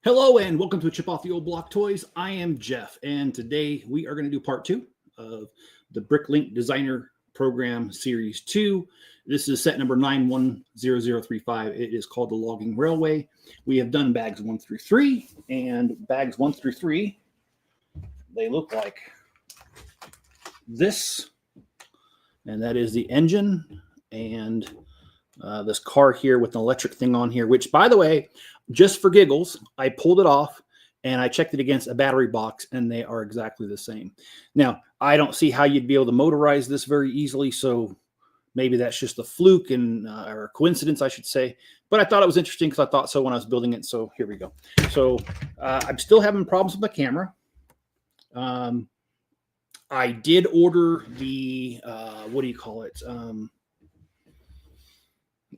Hello and welcome to Chip Off the Old Block Toys. I am Jeff, and today we are going to do part 2 of the Bricklink Designer Program-Series 2. This is set number 910035. It is called the Logging Railway. We have done bags 1 through 3, and bags 1 through 3, they look like this, and that is the engine and this car here with an electric thing on here, which, by the way, just for giggles, I pulled it off and I checked it against a battery box, and they are exactly the same. Now, I don't see how you'd be able to motorize this very easily, so maybe that's just a fluke or a coincidence, I should say. But I thought it was interesting because I thought so when I was building it, so here we go. So I'm still having problems with my camera. I did order the, what do you call it? I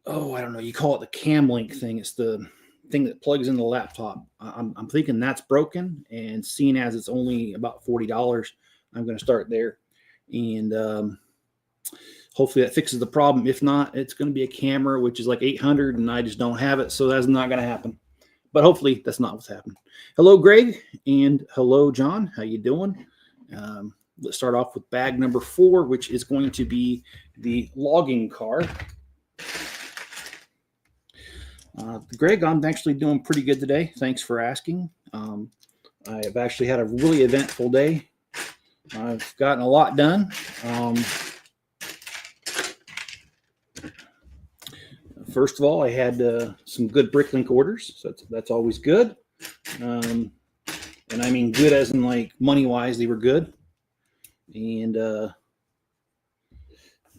don't know. You call it the Cam Link thing. It's the thing that plugs in the laptop. I'm thinking that's broken, and seeing as it's only about $40, I'm going to start there, and hopefully that fixes the problem. If not, it's going to be a camera, which is like $800, and I just don't have it, so that's not going to happen. But hopefully that's not what's happened. Hello, Greg, and hello, John. How you doing? Let's start off with bag number 4, which is going to be the logging car. Greg, I'm actually doing pretty good today. Thanks for asking. I've actually had a really eventful day. I've gotten a lot done. First of all, I had some good Bricklink orders, so that's always good. And I mean good as in like money-wise, they were good. And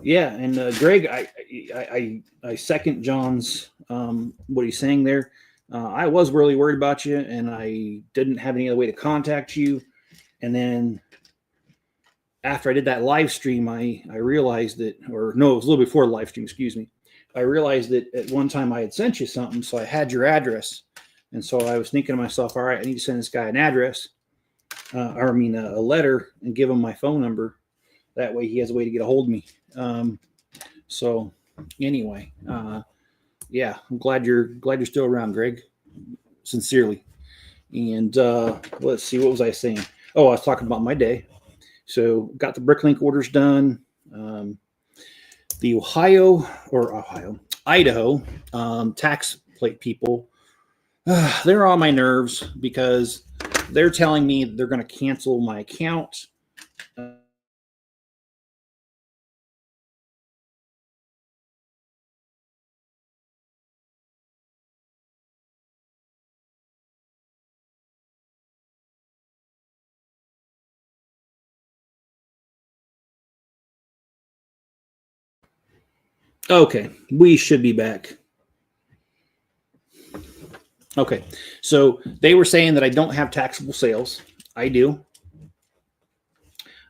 yeah, and Greg, I second John's what he's saying there. I was really worried about you, and I didn't have any other way to contact you. And then after I did that live stream, I realized that, or no, it was a little before the live stream, excuse me. I realized that at one time I had sent you something, so I had your address. And so I was thinking to myself, all right, I need to send this guy an address, a letter, and give him my phone number. That way he has a way to get a hold of me. So anyway, yeah, I'm glad you're still around, Greg. Sincerely. And let's see, what was I saying? Oh, I was talking about my day. So got the Bricklink orders done. The Idaho tax plate people, they're on my nerves because they're telling me they're going to cancel my account. Okay, we should be back. Okay, so they were saying that I don't have taxable sales. I do.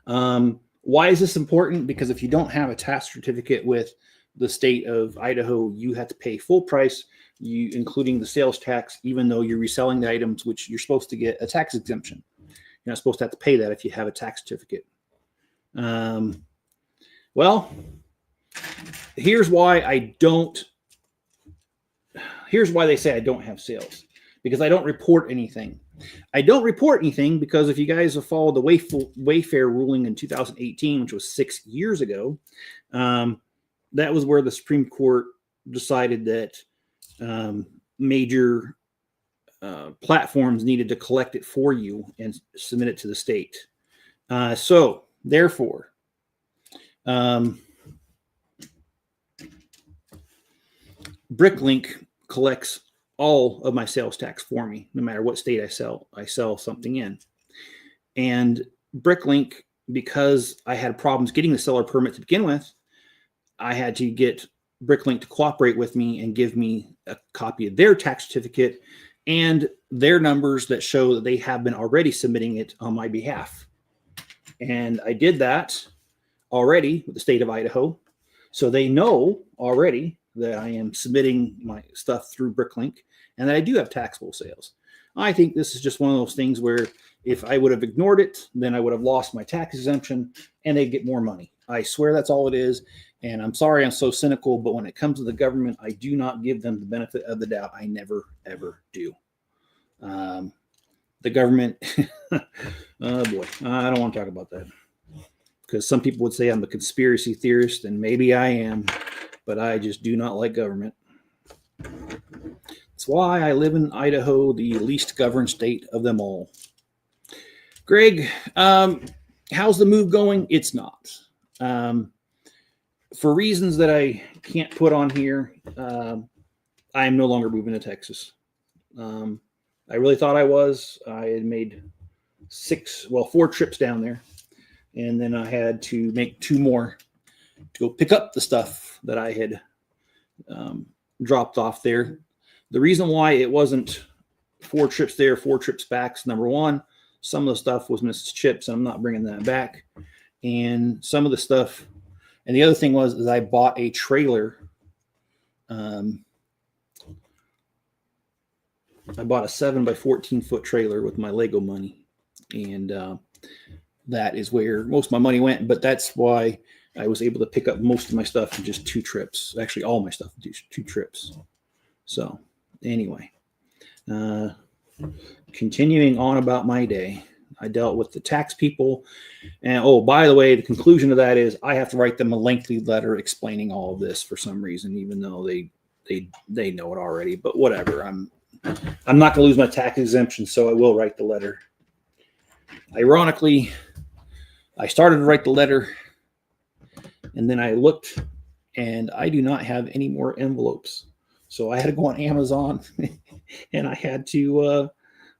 Why is this important? Because if you don't have a tax certificate with the state of Idaho, you have to pay full price, including the sales tax, even though you're reselling the items, which you're supposed to get a tax exemption. You're not supposed to have to pay that if you have a tax certificate. Well, here's why they say I don't have sales, because I don't report anything. I don't report anything because if you guys have followed the Wayfair ruling in 2018, which was 6 years ago, that was where the Supreme Court decided that major platforms needed to collect it for you and submit it to the state. So therefore, Bricklink collects all of my sales tax for me, no matter what state I sell something in. And Bricklink, because I had problems getting the seller permit to begin with, I had to get Bricklink to cooperate with me and give me a copy of their tax certificate and their numbers that show that they have been already submitting it on my behalf. And I did that already with the state of Idaho. So they know already that I am submitting my stuff through Bricklink and that I do have taxable sales. I think this is just one of those things where if I would have ignored it, then I would have lost my tax exemption and they'd get more money. I swear that's all it is. And I'm sorry I'm so cynical, but when it comes to the government, I do not give them the benefit of the doubt. I never, ever do. The government, oh boy, I don't want to talk about that, because some people would say I'm a conspiracy theorist, and maybe I am, but I just do not like government. That's why I live in Idaho, the least governed state of them all. Greg, how's the move going? It's not. For reasons that I can't put on here, I am no longer moving to Texas. I really thought I was. I had made 4 trips down there, and then I had to make 2 more to go pick up the stuff that I had dropped off there. The reason why it wasn't 4 trips there, 4 trips back is, number one, some of the stuff was Mrs. Chips, and I'm not bringing that back. And some of the stuff, and the other thing is I bought a trailer. I bought a 7 by 14 foot trailer with my Lego money, and that is where most of my money went. But that's why I was able to pick up most of my stuff in just 2 trips. Actually, all my stuff in 2 trips. So anyway, continuing on about my day, I dealt with the tax people. And oh, by the way, the conclusion of that is I have to write them a lengthy letter explaining all of this for some reason, even though they know it already. But whatever, I'm not going to lose my tax exemption, so I will write the letter. Ironically, I started to write the letter, and then I looked, and I do not have any more envelopes. So I had to go on Amazon, and I had to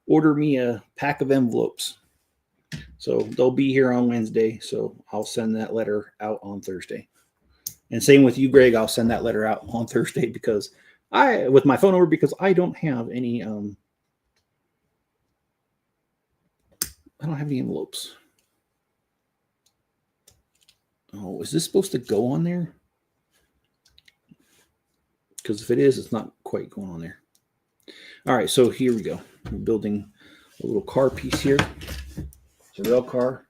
order me a pack of envelopes. So they'll be here on Wednesday, so I'll send that letter out on Thursday. And same with you, Greg. I'll send that letter out on Thursday with my phone number, because I don't have any envelopes. Oh, is this supposed to go on there? Because if it is, it's not quite going on there. All right, so here we go. We're building a little car piece here. It's a rail car.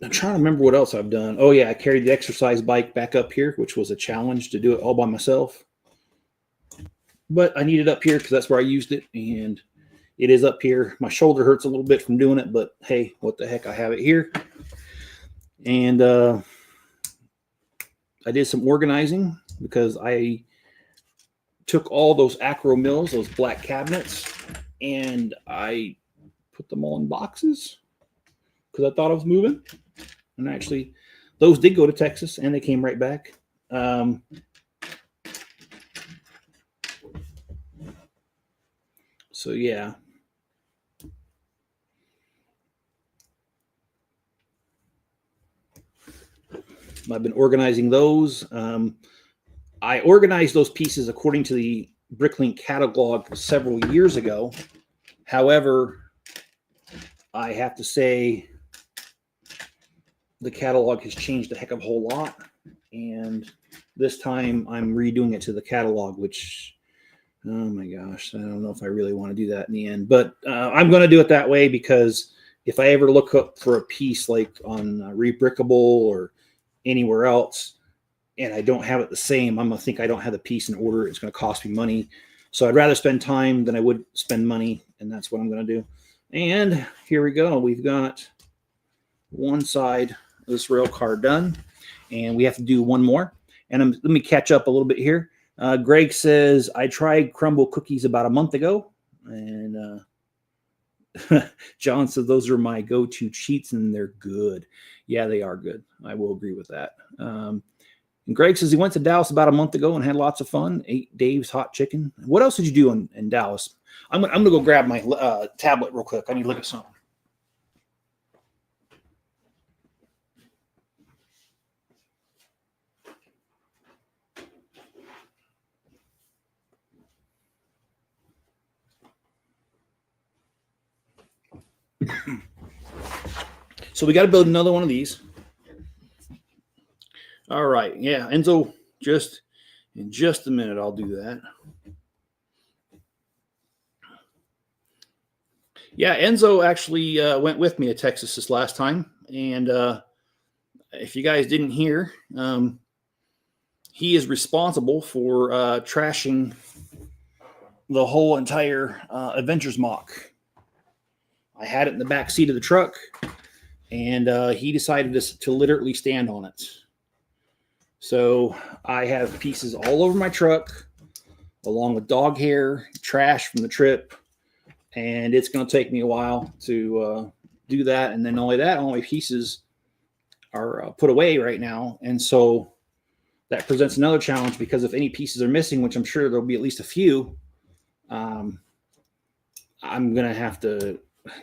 I'm trying to remember what else I've done. Oh, yeah, I carried the exercise bike back up here, which was a challenge to do it all by myself. But I need it up here because that's where I used it, and it is up here. My shoulder hurts a little bit from doing it, but hey, what the heck, I have it here. And I did some organizing because I took all those Acro mills, those black cabinets, and I put them all in boxes because I thought I was moving. And actually, those did go to Texas, and they came right back. So yeah. I've been organizing those. I organized those pieces according to the Bricklink catalog several years ago. However, I have to say the catalog has changed a heck of a whole lot. And this time I'm redoing it to the catalog, which, oh my gosh, I don't know if I really want to do that in the end. But I'm going to do it that way because if I ever look up for a piece like on Rebrickable or anywhere else, and I don't have it the same, I'm going to think I don't have the piece in order. It's going to cost me money. So I'd rather spend time than I would spend money, and that's what I'm going to do. And here we go. We've got one side of this rail car done, and we have to do one more. And let me catch up a little bit here. Greg says, I tried crumble cookies about a month ago, and John says those are my go-to cheats, and they're good. Yeah, they are good. I will agree with that. And Greg says he went to Dallas about a month ago and had lots of fun. Ate Dave's hot chicken. What else did you do in Dallas? I'm gonna go grab my tablet real quick. I need to look at something. So we got to build another one of these. All right. Yeah, Enzo, in just a minute, I'll do that. Yeah, Enzo actually went with me to Texas this last time, and if you guys didn't hear, he is responsible for trashing the whole entire Adventures mock. I had it in the back seat of the truck, and he decided to literally stand on it. So I have pieces all over my truck, along with dog hair, trash from the trip, and it's going to take me a while to do that. And then not only that, all my pieces are put away right now, and so that presents another challenge, because if any pieces are missing, which I'm sure there'll be at least a few, I'm going to have to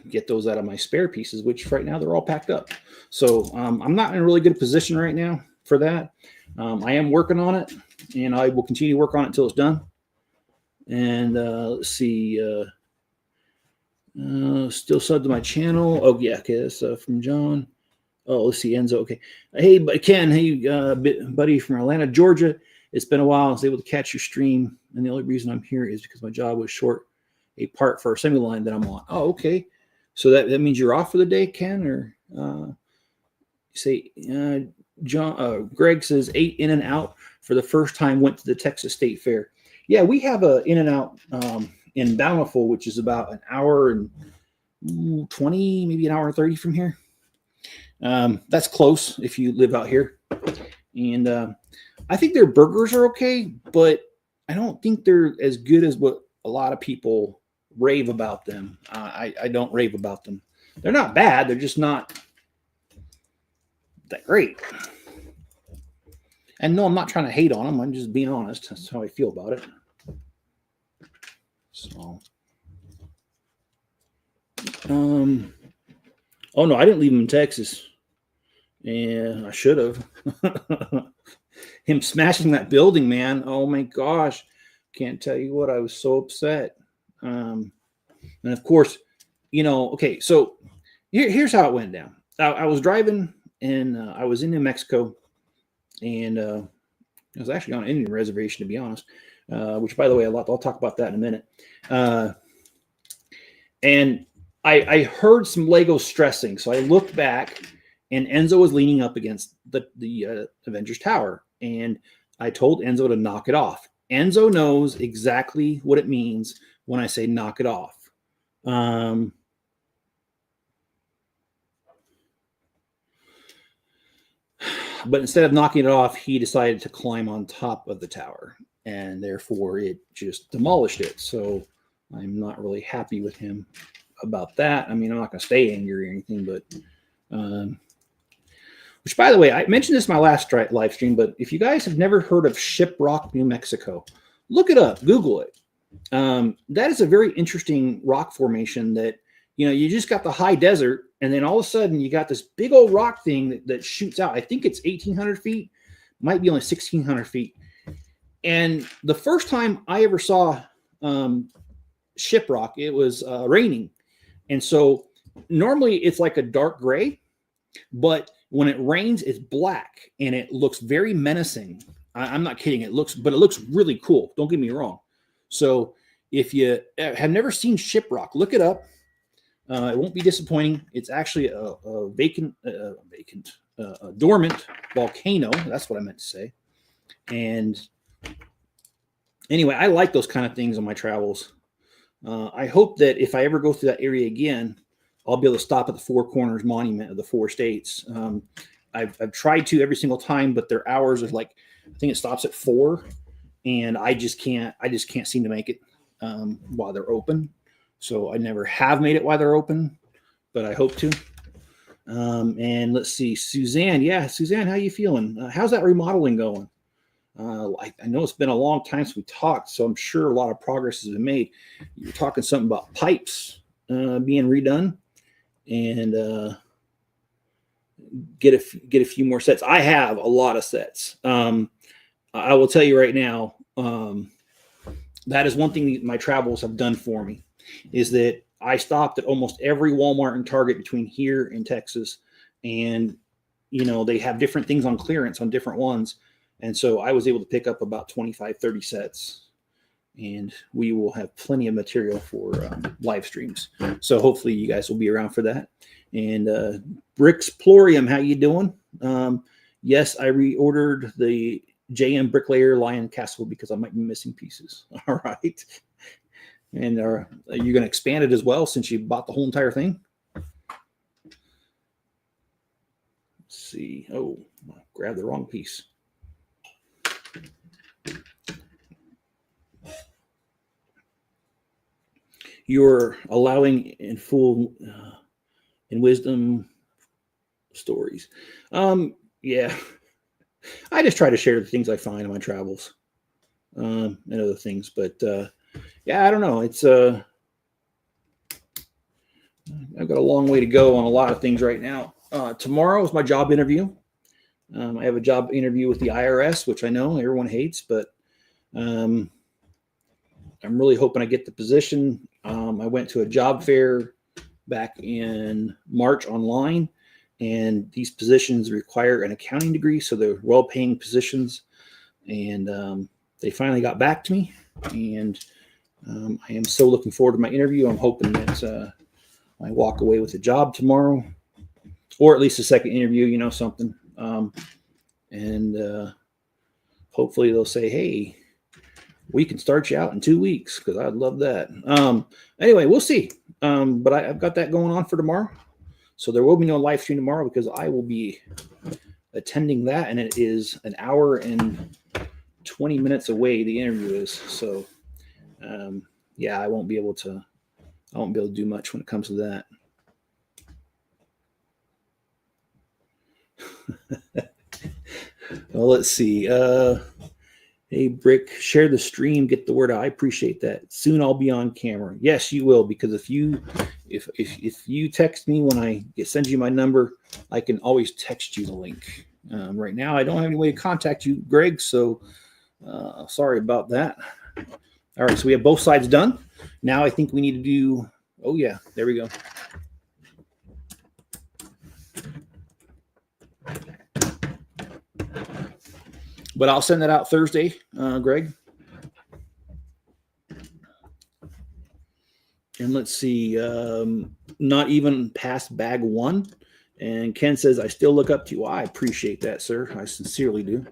get those out of my spare pieces, which right now they're all packed up. So I'm not in a really good position right now for that. I am working on it, and I will continue to work on it until it's done. And let's see. Still sub to my channel. Oh, yeah. Okay. That's from John. Oh, let's see. Enzo. Okay. Hey, Ken. Hey, buddy from Atlanta, Georgia. It's been a while. I was able to catch your stream, and the only reason I'm here is because my job was short a part for a assembly line that I'm on. Oh, okay. So that means you're off for the day, Ken? Or say, John. Greg says 8 in and out for the first time. Went to the Texas State Fair. Yeah, we have a in and out in Bountiful, which is about an hour and 20, maybe an hour and 30 from here. That's close if you live out here. And I think their burgers are okay, but I don't think they're as good as what a lot of people rave about them. I don't rave about them. They're not bad. They're just not that great. And no, I'm not trying to hate on them. I'm just being honest. That's how I feel about it. So, oh no, I didn't leave him in Texas. Yeah, I should have. Him smashing that building, man. Oh my gosh. Can't tell you what, I was so upset. And of course, okay, so here's how it went down. I was driving, and I was in New Mexico, and I was actually on an Indian reservation, to be honest, which, by the way, I'll talk about that in a minute. And I heard some Legos stressing, so I looked back, and Enzo was leaning up against the Avengers Tower, and I told Enzo to knock it off. Enzo knows exactly what it means when I say knock it off. But instead of knocking it off, he decided to climb on top of the tower, and therefore it just demolished it. So I'm not really happy with him about that. I mean, I'm not going to stay angry or anything, but which, by the way, I mentioned this in my last live stream, but if you guys have never heard of Shiprock, New Mexico, look it up, Google it. That is a very interesting rock formation that, you just got the high desert, and then all of a sudden you got this big old rock thing that shoots out. I think it's 1,800 feet, might be only 1,600 feet. And the first time I ever saw Shiprock, it was raining. And so normally it's like a dark gray, but when it rains, it's black, and it looks very menacing. I'm not kidding. It looks really cool. Don't get me wrong. So if you have never seen Shiprock, look it up. It won't be disappointing. It's actually a dormant volcano. That's what I meant to say. And anyway, I like those kind of things on my travels. I hope that if I ever go through that area again, I'll be able to stop at the Four Corners Monument of the Four States. I've tried to every single time, but their hours are like, I think it stops at 4, and I just can't seem to make it while they're open. So I never have made it while they're open, but I hope to. And let's see, Suzanne. Yeah, Suzanne, how you feeling? How's that remodeling going? I know it's been a long time since we talked, so I'm sure a lot of progress has been made. You're talking something about pipes being redone, and get a few more sets. I have a lot of sets. I will tell you right now, that is one thing that my travels have done for me, is that I stopped at almost every Walmart and Target between here and Texas, and they have different things on clearance on different ones, and so I was able to pick up about 25, 30 sets. and we will have plenty of material for live streams. So hopefully you guys will be around for that. And Brixplorium, how you doing? Yes, I reordered the JM Bricklayer Lion Castle because I might be missing pieces. All right. And are you going to expand it as well since you bought the whole entire thing? Let's see. Oh, I grabbed the wrong piece. You're allowing in full in wisdom stories. Yeah. I just try to share the things I find in my travels and other things. But yeah, I don't know. It's I've got a long way to go on a lot of things right now. Tomorrow is my job interview. I have a job interview with the IRS, which I know everyone hates, but I'm really hoping I get the position. I went to a job fair back in March online, and these positions require an accounting degree, so they're well-paying positions. And they finally got back to me, and I am so looking forward to my interview. I'm hoping that I walk away with a job tomorrow, or at least a second interview, something. And hopefully they'll say, hey, we can start you out in 2 weeks, because I'd love that. Anyway, we'll see. But I've got that going on for tomorrow. So there will be no live stream tomorrow because I will be attending that, and it is an hour and 20 minutes away, the interview is. So yeah, I won't be able to do much when it comes to that. Well, let's see. Hey, Brick, share the stream, get the word out. I appreciate that. Soon I'll be on camera. Yes, you will, because if you text me when I send you my number, I can always text you the link. Right now, I don't have any way to contact you, Greg, so sorry about that. All right, so we have both sides done. Now I think we need to do, oh yeah, there we go. But I'll send that out Thursday, Greg. And let's see, not even past bag one. And Ken says, I still look up to you. I appreciate that, sir. I sincerely do.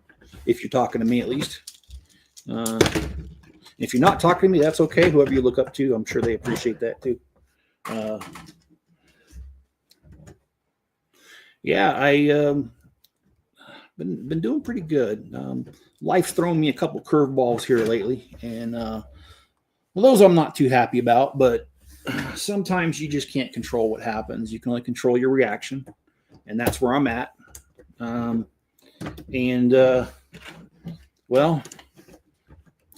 If you're talking to me, at least. If you're not talking to me, that's okay. Whoever you look up to, I'm sure they appreciate that too. Yeah, I been doing pretty good. Life's thrown me a couple curveballs here lately, and well, those I'm not too happy about. But sometimes you just can't control what happens. You can only control your reaction, and that's where I'm at. Well,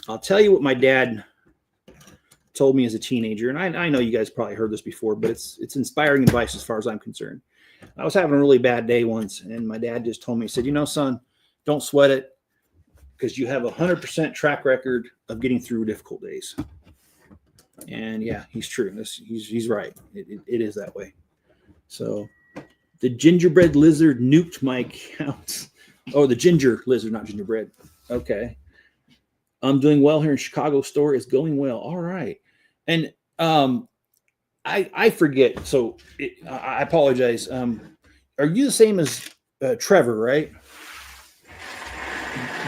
I'll tell you what my dad told me as a teenager, and I know you guys probably heard this before, but it's inspiring advice as far as I'm concerned. I was having a really bad day once, and my dad just told me, he said, son, don't sweat it, because you have 100% track record of getting through difficult days. And yeah, he's true. He's right. It is that way. So the gingerbread lizard nuked my account. Oh, the ginger lizard, not gingerbread. Okay. I'm doing well here in Chicago. Store is going well. All right. And I forget. So I apologize. Are you the same as Trevor, right?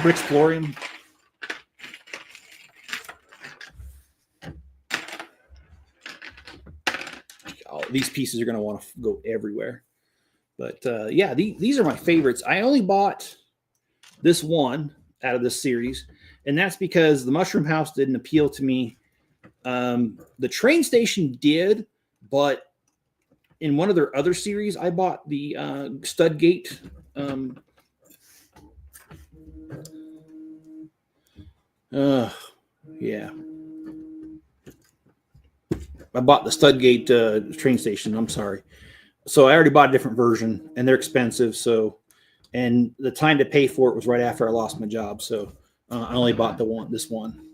Bricklink. Oh, these pieces are going to want to go everywhere. But yeah, these are my favorites. I only bought this one out of this series, and that's because the Mushroom House didn't appeal to me. The train station did, but in one of their other series, I bought the Studgate. Yeah. I bought the Studgate train station. I'm sorry. So I already bought a different version, and they're expensive. So, and the time to pay for it was right after I lost my job. So I only bought this one.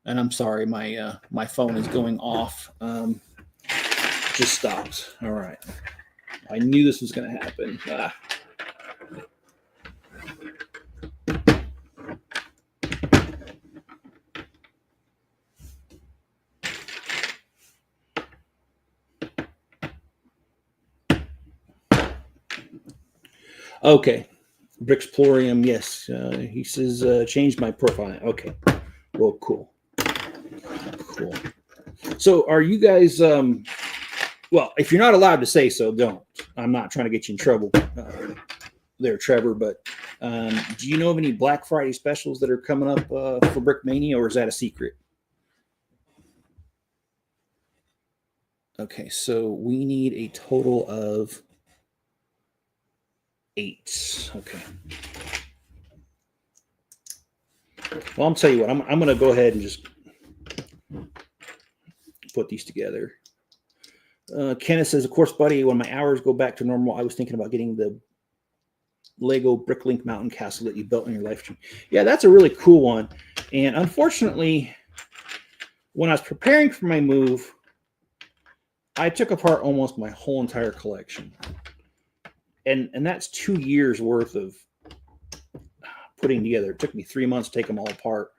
And I'm sorry, my phone is going off. Just stopped. All right. I knew this was going to happen. Okay. Brixplorium, yes. He says, change my profile. Okay. Well, cool. Cool. So are you guys, well, if you're not allowed to say so, don't. I'm not trying to get you in trouble there, Trevor, but do you know of any Black Friday specials that are coming up for Brickmania, or is that a secret? Okay, so we need a total of 8. Okay. Well, I'll tell you what, I'm going to go ahead and just put these together. Kenneth says, of course, buddy, when my hours go back to normal, I was thinking about getting the Lego Bricklink Mountain Castle that you built in your live stream. Yeah, that's a really cool one. And unfortunately, when I was preparing for my move, I took apart almost my whole entire collection. And that's 2 years worth of putting together. It took me 3 months to take them all apart.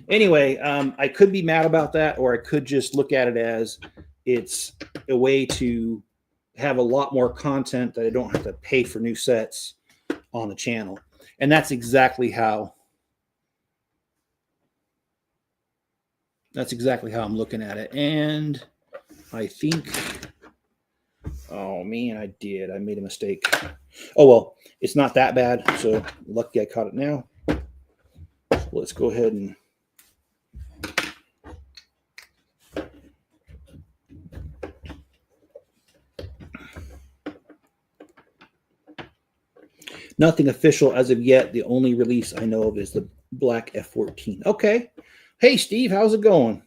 Anyway, I could be mad about that, or I could just look at it as it's a way to have a lot more content that I don't have to pay for new sets on the channel. And that's exactly how I'm looking at it. And I think, oh man, I made a mistake. Oh, well, it's not that bad. So lucky I caught it now. So let's go ahead and nothing official as of yet. The only release I know of is the Black F-14. Okay. Hey, Steve, how's it going?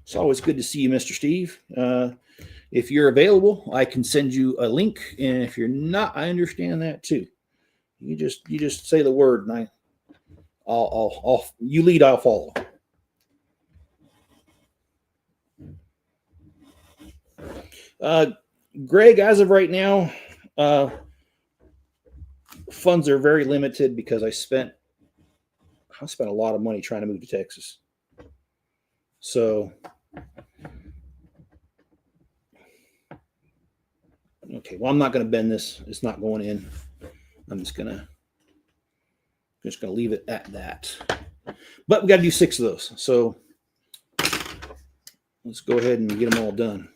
It's always good to see you, Mr. Steve. If you're available, I can send you a link, and if you're not, I understand that too. You just say the word, and I'll you lead, I'll follow. Greg, as of right now, funds are very limited because I spent a lot of money trying to move to Texas. So, okay, well, I'm not going to bend this. It's not going in. I'm just gonna leave it at that. But we got to do 6 of those. So let's go ahead and get them all done.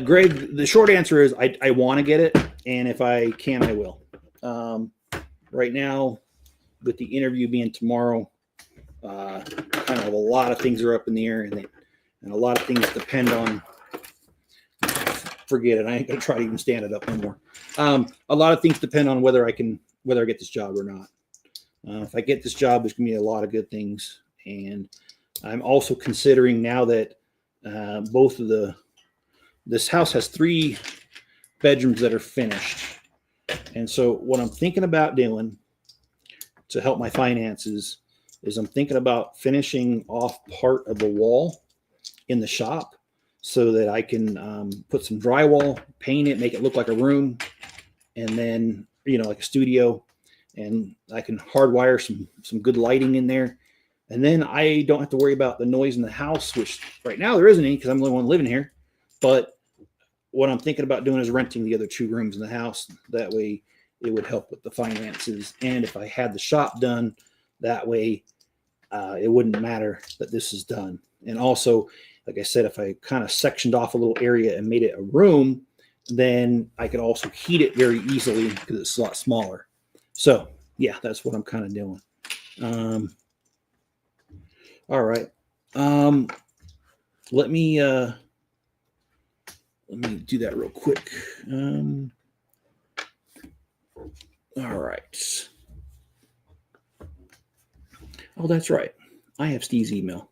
Greg, the short answer is I want to get it, and if I can, I will. Right now, with the interview being tomorrow, kind of a lot of things are up in the air, and a lot of things depend on. Forget it. I ain't gonna try to even stand it up anymore. A lot of things depend on whether I get this job or not. If I get this job, there's gonna be a lot of good things, and I'm also considering now that both of this house has 3 bedrooms that are finished. And so what I'm thinking about doing to help my finances is I'm thinking about finishing off part of the wall in the shop so that I can put some drywall, paint it, make it look like a room, and then, like a studio, and I can hardwire some good lighting in there. And then I don't have to worry about the noise in the house, which right now there isn't any because I'm the only one living here. But what I'm thinking about doing is renting the other 2 rooms in the house. That way it would help with the finances. And if I had the shop done, that way it wouldn't matter that this is done. And also, like I said, if I kind of sectioned off a little area and made it a room, then I could also heat it very easily because it's a lot smaller. So yeah, that's what I'm kind of doing. All right. Let me do that real quick. All right. Oh, that's right. I have Steve's email.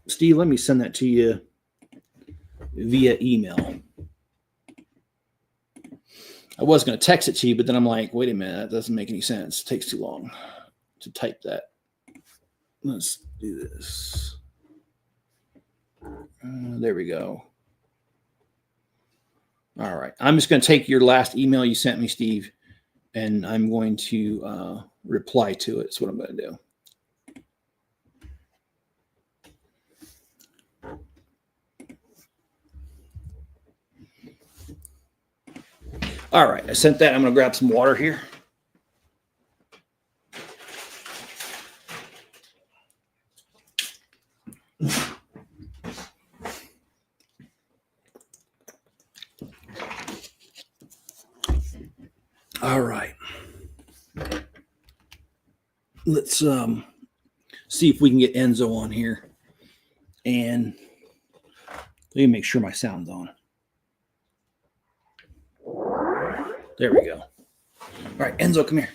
Steve, let me send that to you via email. I was going to text it to you, but then I'm like, wait a minute, that doesn't make any sense. It takes too long to type that. Let's do this. There we go. All right. I'm just going to take your last email you sent me, Steve, and I'm going to reply to it. That's what I'm going to do. All right. I sent that. I'm going to grab some water here. All right. Let's see if we can get Enzo on here. And let me make sure my sound's on. There we go. All right, Enzo, come here.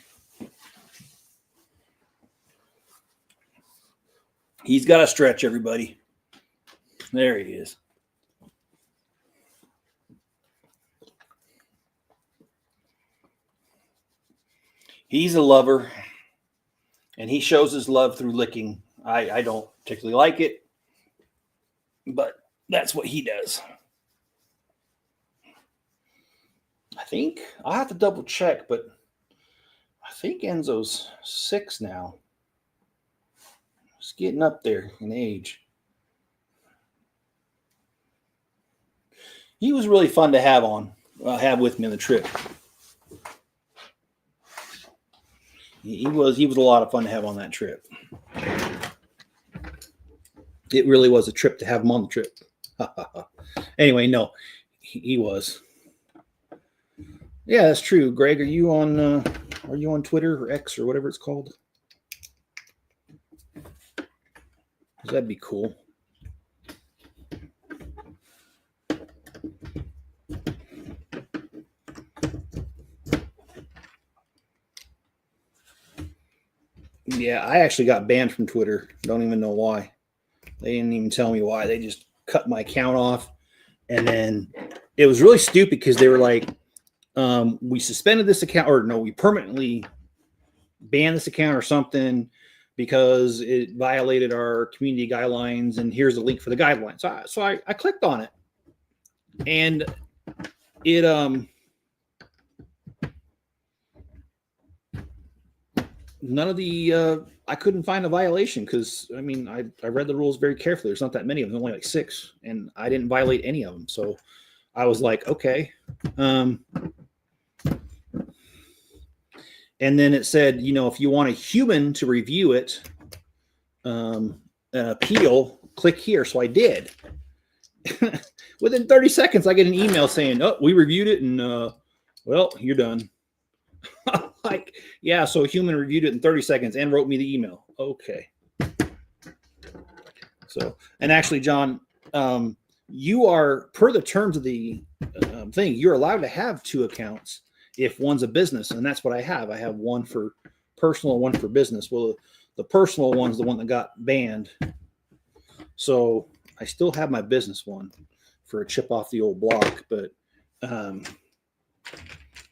He's got to stretch, everybody. There he is. He's a lover, and he shows his love through licking. I don't particularly like it, but that's what he does. I think I'll have to double check, but I think Enzo's 6 now. He's getting up there in age. He was really fun to have with me on the trip. He was a lot of fun to have on that trip. It really was a trip to have him on the trip. Anyway, no, he was. Yeah, that's true. Greg, are you on Twitter or X or whatever it's called? That'd be cool. Yeah, I actually got banned from Twitter. Don't even know why. They didn't even tell me why. They just cut my account off. And then it was really stupid because they were like, we suspended this account, or no, we permanently banned this account or something because it violated our community guidelines. And here's a link for the guidelines. So I clicked on it. And it none of the I couldn't find a violation because I mean I read the rules very carefully. There's not that many of them, only like 6, and I didn't violate any of them. So I was like, okay. And then it said, if you want a human to review it, an appeal, click here. So I did. Within 30 seconds, I get an email saying, "Oh, we reviewed it, and well, you're done." Like, yeah, so a human reviewed it in 30 seconds and wrote me the email. Okay. So, and actually, John, you are, per the terms of the thing, you're allowed to have 2 accounts if one's a business, and that's what I have. I have one for personal and one for business. Well, the personal one's the one that got banned. So I still have my business one for a chip off the old block, but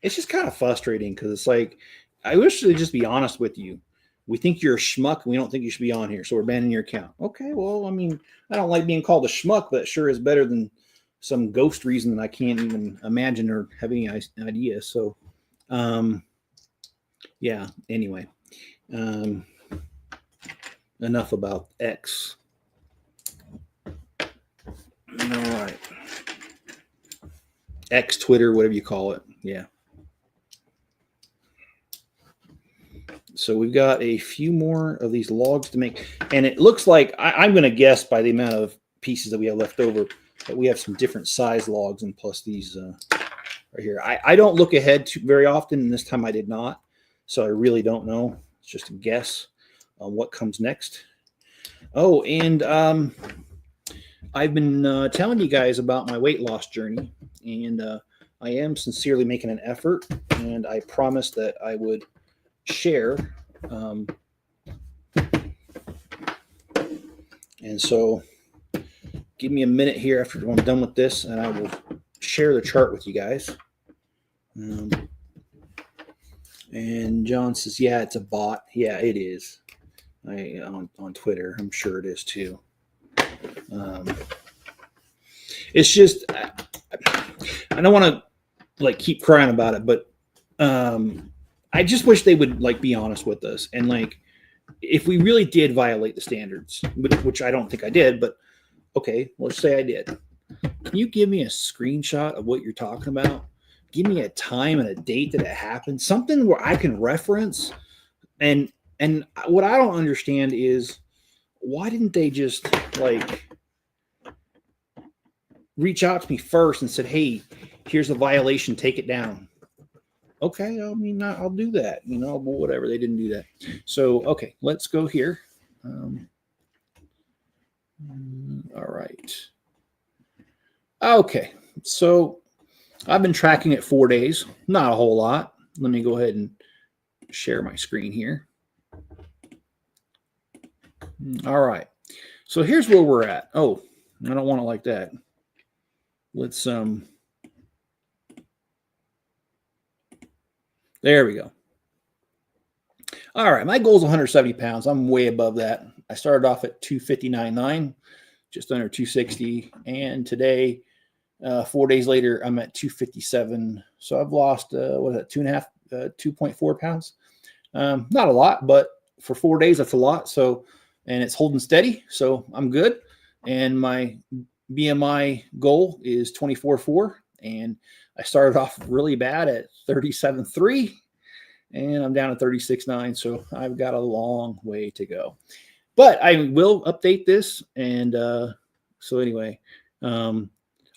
it's just kind of frustrating because it's like, I wish they'd just be honest with you. We think you're a schmuck and we don't think you should be on here, so we're banning your account. Okay, well, I mean, I don't like being called a schmuck, but it sure is better than some ghost reason that I can't even imagine or have any idea. So, yeah, anyway, enough about X. All right. X, Twitter, whatever you call it. Yeah. So we've got a few more of these logs to make. And it looks like, I'm going to guess by the amount of pieces that we have left over, that we have some different size logs, and plus these right here. I don't look ahead very often, and this time I did not. So I really don't know. It's just a guess on what comes next. Oh, and I've been telling you guys about my weight loss journey, and I am sincerely making an effort, and I promised that I would share. And so give me a minute here after I'm done with this, and I will share the chart with you guys. And John says, yeah, it's a bot. Yeah, it is. On Twitter, I'm sure it is too. It's just, I don't want to like keep crying about it, but I just wish they would like be honest with us. And like, if we really did violate the standards, which I don't think I did, but okay, let's say I did. Can you give me a screenshot of what you're talking about? Give me a time and a date that it happened, something where I can reference. And what I don't understand is why didn't they just like reach out to me first and said, "Hey, here's a violation, take it down." Okay, I mean, I'll do that, but whatever. They didn't do that. So, okay, let's go here. All right. Okay, so I've been tracking it 4 days, not a whole lot. Let me go ahead and share my screen here. All right, so here's where we're at. Oh, I don't want it like that. Let's, there we go. All right, my goal is 170 pounds. I'm way above that. I started off at 259.9, just under 260. And today, 4 days later, I'm at 257. So I've lost, 2.4 pounds. Not a lot, but for 4 days, that's a lot. So, and it's holding steady. So I'm good. And my BMI goal is 24.4. And I started off really bad at 37.3. And I'm down at 36.9, so I've got a long way to go. But I will update this. And so anyway, I'm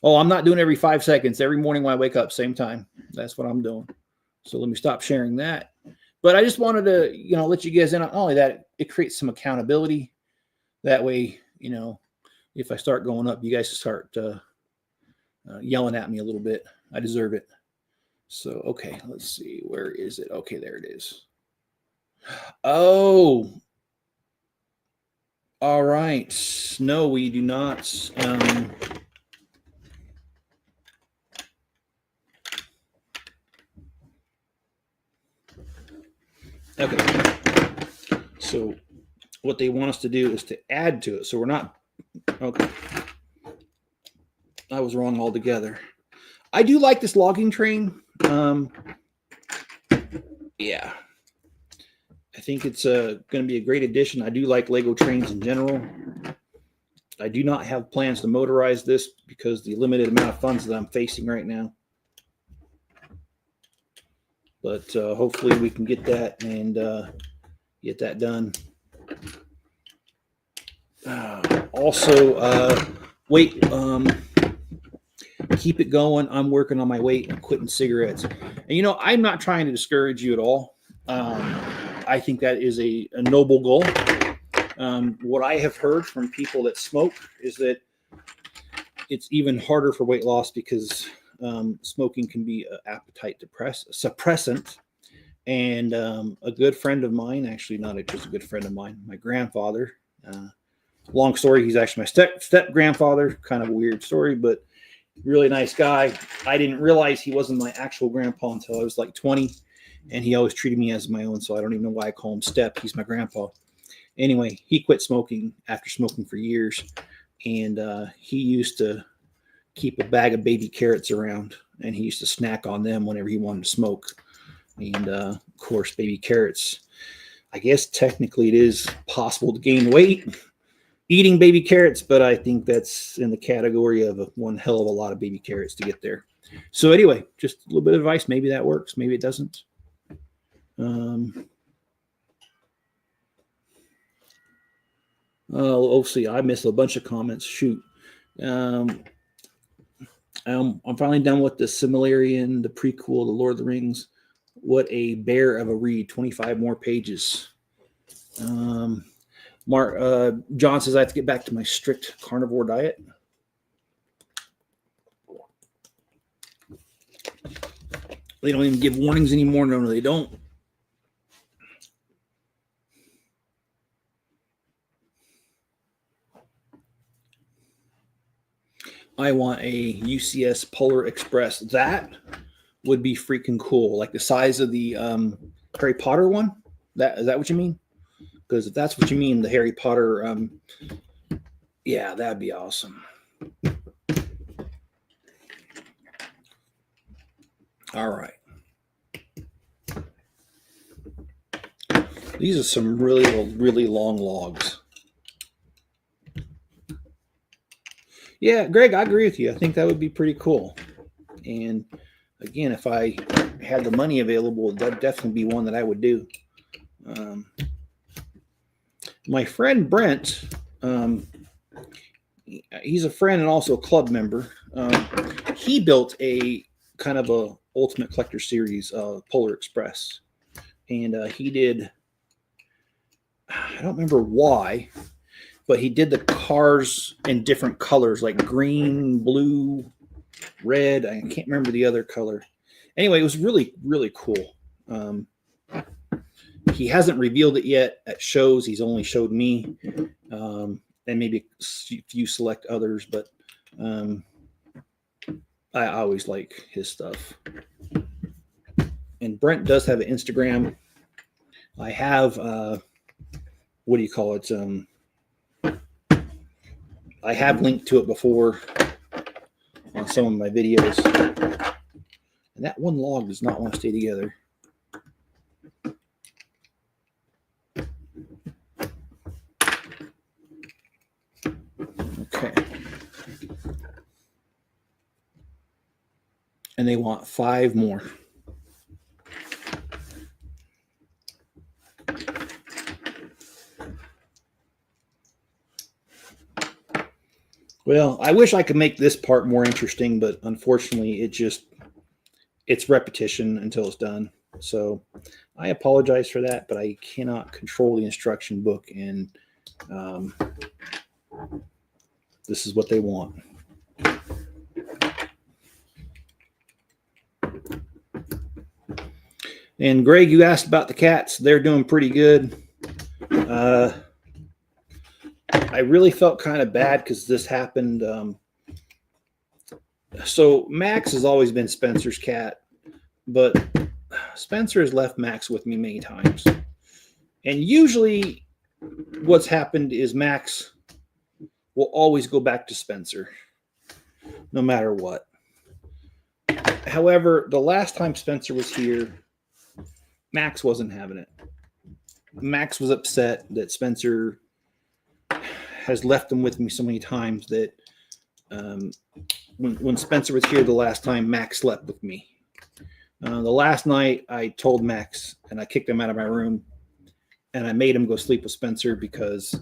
not doing every 5 seconds. Every morning when I wake up, same time. That's what I'm doing. So let me stop sharing that. But I just wanted to, let you guys in on only that. It creates some accountability. That way, if I start going up, you guys start yelling at me a little bit. I deserve it. So, okay, let's see. Where is it? Okay, there it is. Oh, all right. No, we do not. Okay. So what they want us to do is to add to it. So we're not, okay. I was wrong altogether. I do like this logging train. Yeah. I think it's going to be a great addition. I do like Lego trains in general. I do not have plans to motorize this because the limited amount of funds that I'm facing right now. But hopefully we can get that and get that done. Also, weight. Keep it going. I'm working on my weight and quitting cigarettes. And I'm not trying to discourage you at all. I think that is a noble goal. What I have heard from people that smoke is that it's even harder for weight loss because smoking can be an appetite suppressant. And a good friend of mine, actually not just a good friend of mine, my grandfather, long story, he's actually my step grandfather, kind of a weird story, but really nice guy. I didn't realize he wasn't my actual grandpa until I was like 20, and he always treated me as my own, so I don't even know why I call him Step. He's my grandpa. Anyway, he quit smoking after smoking for years, and he used to keep a bag of baby carrots around, and he used to snack on them whenever he wanted to smoke. And of course, baby carrots, I guess technically it is possible to gain weight eating baby carrots, but I think that's in the category of one hell of a lot of baby carrots to get there. So anyway, just a little bit of advice. Maybe that works. Maybe it doesn't. See, I missed a bunch of comments. Shoot. I'm finally done with the Silmarillion, the prequel, the Lord of the Rings. What a bear of a read. 25 more pages. John says I have to get back to my strict carnivore diet. They don't even give warnings anymore. No, they don't. I want a UCS Polar Express. That would be freaking cool. Like the size of the Harry Potter one. Is that what you mean? Because if that's what you mean, the Harry Potter, yeah, that'd be awesome. All right. These are some really long logs. Yeah, Greg, I agree with you. I think that would be pretty cool. And again, if I had the money available, that'd definitely be one that I would do. My friend Brent, he's a friend and also a club member. He built a kind of a Ultimate Collector Series, Polar Express, and he did. I don't remember why, but he did the cars in different colors, like green, blue, red. I can't remember the other color. Anyway, it was really cool. He hasn't revealed it yet at shows. He's only showed me, and maybe a few select others. But I always like his stuff. And Brent does have an Instagram. I have what do you call it? I have linked to it before on some of my videos. And that one log does not want to stay together. Okay. And they want 5 more. Well, I wish I could make this part more interesting, but unfortunately it's repetition until it's done. So I apologize for that, but I cannot control the instruction book, and this is what they want. And Greg, you asked about the cats. They're doing pretty good. I really felt kind of bad because this happened. So Max has always been Spencer's cat, but Spencer has left Max with me many times. And usually what's happened is Max will always go back to Spencer, no matter what. However, the last time Spencer was here, Max wasn't having it. Max was upset that Spencer has left him with me so many times that when Spencer was here the last time, Max slept with me. The last night, I told Max, and I kicked him out of my room, and I made him go sleep with Spencer because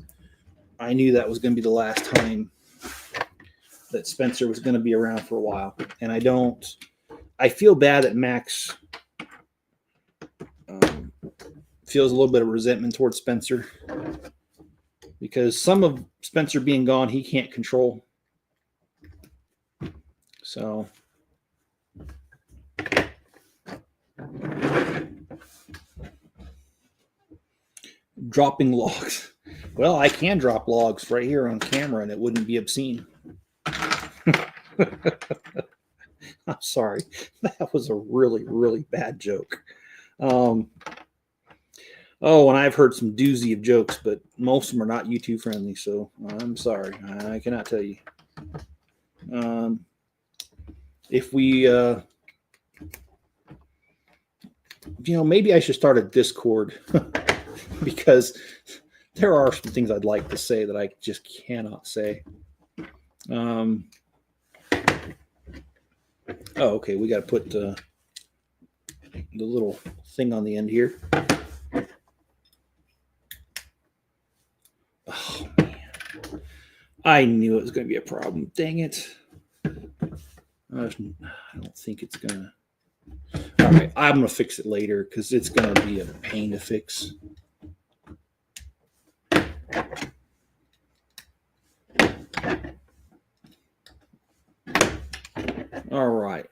I knew that was going to be the last time that Spencer was going to be around for a while. And I feel bad that Max feels a little bit of resentment towards Spencer because some of Spencer being gone, he can't control. So dropping logs. Well, I can drop logs right here on camera and it wouldn't be obscene. I'm sorry. That was a really bad joke. Oh, and I've heard some doozy of jokes, but most of them are not YouTube friendly, so I'm sorry. I cannot tell you. If we, maybe I should start a Discord because there are some things I'd like to say that I just cannot say. Oh, okay. We got to put the little thing on the end here. Oh, man. I knew it was going to be a problem. Dang it. I don't think it's going to. All right. I'm going to fix it later because it's going to be a pain to fix. All right.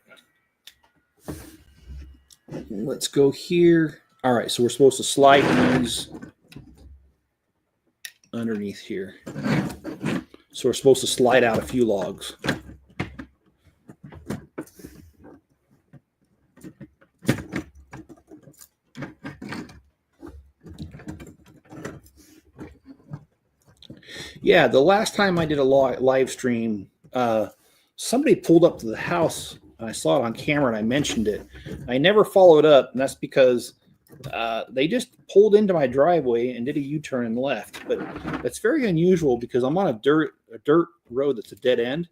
Let's go here. All right. So we're supposed to slide these underneath here. So we're supposed to slide out a few logs. Yeah, the last time I did a live stream, somebody pulled up to the house I saw it on camera and I mentioned it. I never followed up, and that's because they just pulled into my driveway and did a U-turn and left. But that's very unusual because I'm on a dirt road that's a dead end,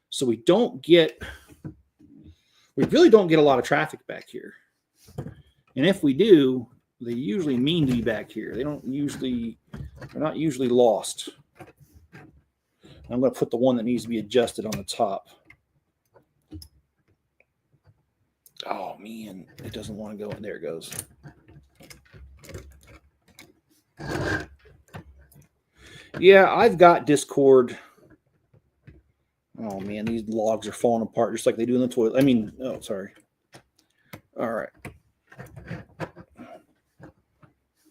so we really don't get a lot of traffic back here. And if we do, they usually mean to be back here. They're not usually lost. I'm going to put the one that needs to be adjusted on the top. Oh man, it doesn't want to go in. There it goes. Yeah, I've got Discord. Oh man, these logs are falling apart just like they do in the toilet. I mean, oh, sorry. All right.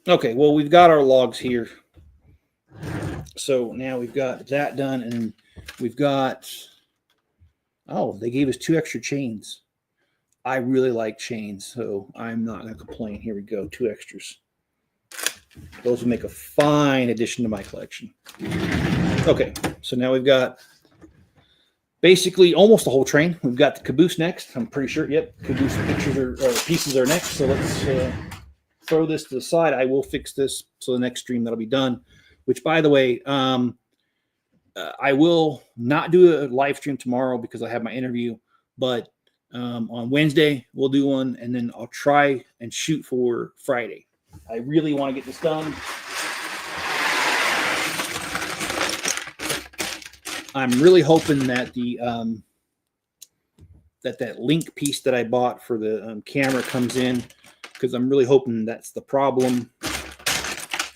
Okay, well, we've got our logs here. So now we've got that done, and we've got, oh, they gave us 2 extra chains. I really like chains, so I'm not going to complain. Here we go, 2 extras. Those will make a fine addition to my collection. Okay, so now we've got basically almost the whole train. We've got the caboose next. I'm pretty sure. Yep, caboose pieces are next. So let's throw this to the side. I will fix this so the next stream that'll be done. Which, by the way, I will not do a live stream tomorrow because I have my interview. But on Wednesday we'll do one, and then I'll try and shoot for Friday. I really want to get this done. I'm really hoping that the that link piece that I bought for the camera comes in, because I'm really hoping that's the problem.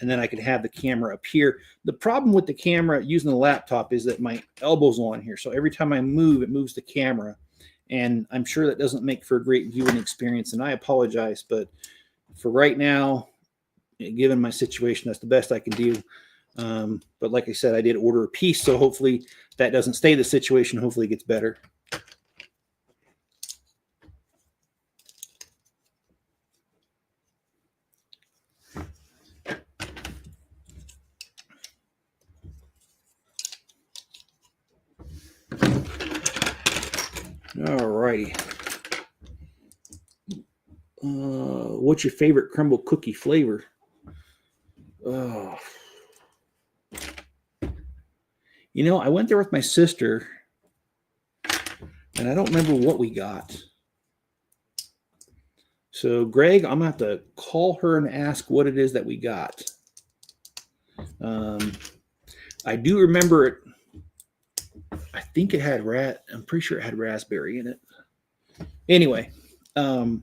And then I can have the camera up here. The problem with the camera using the laptop is that my elbow's on here. So every time I move, it moves the camera. And I'm sure that doesn't make for a great viewing experience. And I apologize. But for right now, given my situation, that's the best I can do. But like I said, I did order a piece. So hopefully that doesn't stay the situation. Hopefully it gets better. All righty. What's your favorite crumble cookie flavor? Oh. You know, I went there with my sister, and I don't remember what we got. So, Greg, I'm going to have to call her and ask what it is that we got. I do remember it. I think it had I'm pretty sure it had raspberry in it. Anyway, I'll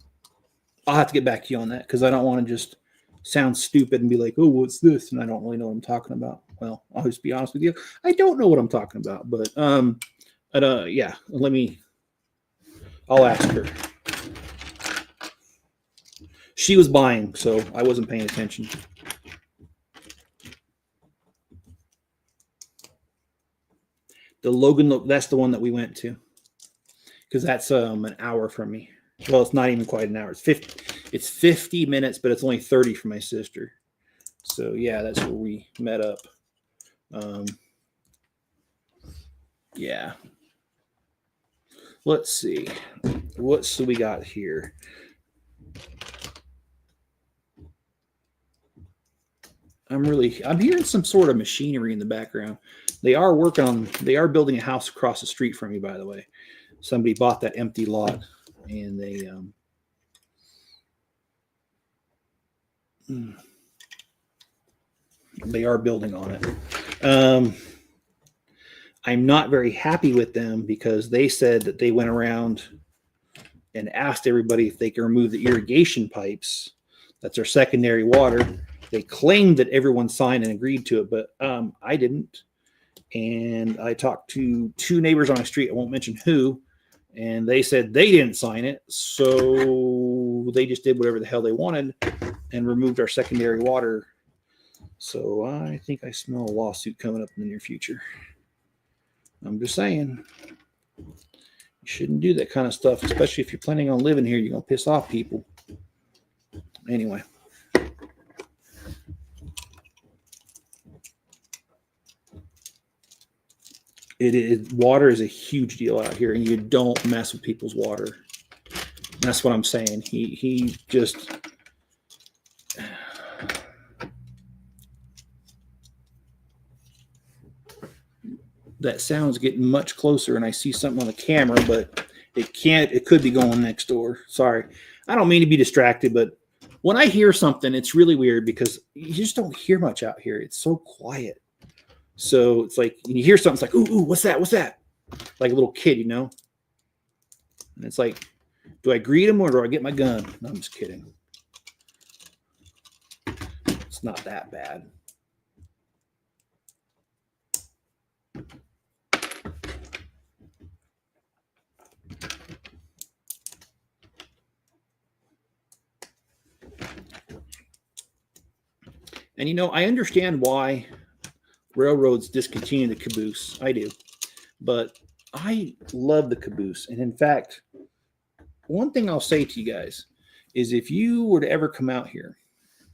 have to get back to you on that because I don't want to just sound stupid and be like, oh, what's this? And I don't really know what I'm talking about. Well, I'll just be honest with you. I don't know what I'm talking about, but yeah, I'll ask her. She was buying, so I wasn't paying attention. The Logan, that's the one that we went to, because that's an hour from me. Well, it's not even quite an hour. It's 50 minutes, but it's only 30 for my sister. So yeah, that's where we met up. Yeah. Let's see. What's we got here? I'm hearing some sort of machinery in the background. They are building a house across the street from me, by the way. Somebody bought that empty lot, and they are building on it. I'm not very happy with them because they said that they went around and asked everybody if they can remove the irrigation pipes. That's our secondary water. They claimed that everyone signed and agreed to it, but I didn't. And I talked to 2 neighbors on the street. I won't mention who. And they said they didn't sign it. So they just did whatever the hell they wanted and removed our secondary water. So I think I smell a lawsuit coming up in the near future. I'm just saying. You shouldn't do that kind of stuff, especially if you're planning on living here. You're going to piss off people. Anyway. It is, water is a huge deal out here, and you don't mess with people's water. That's what I'm saying. He just, that sound's getting much closer, and I see something on the camera, but it could be going next door. Sorry. I don't mean to be distracted, but when I hear something, it's really weird because you just don't hear much out here. It's so quiet. So it's like when you hear something, it's like, ooh, what's that? What's that? Like a little kid, you know? And it's like, do I greet him or do I get my gun? No, I'm just kidding. It's not that bad. And, you know, I understand why railroads discontinue the caboose. I do. But I love the caboose. And in fact, one thing I'll say to you guys is if you were to ever come out here,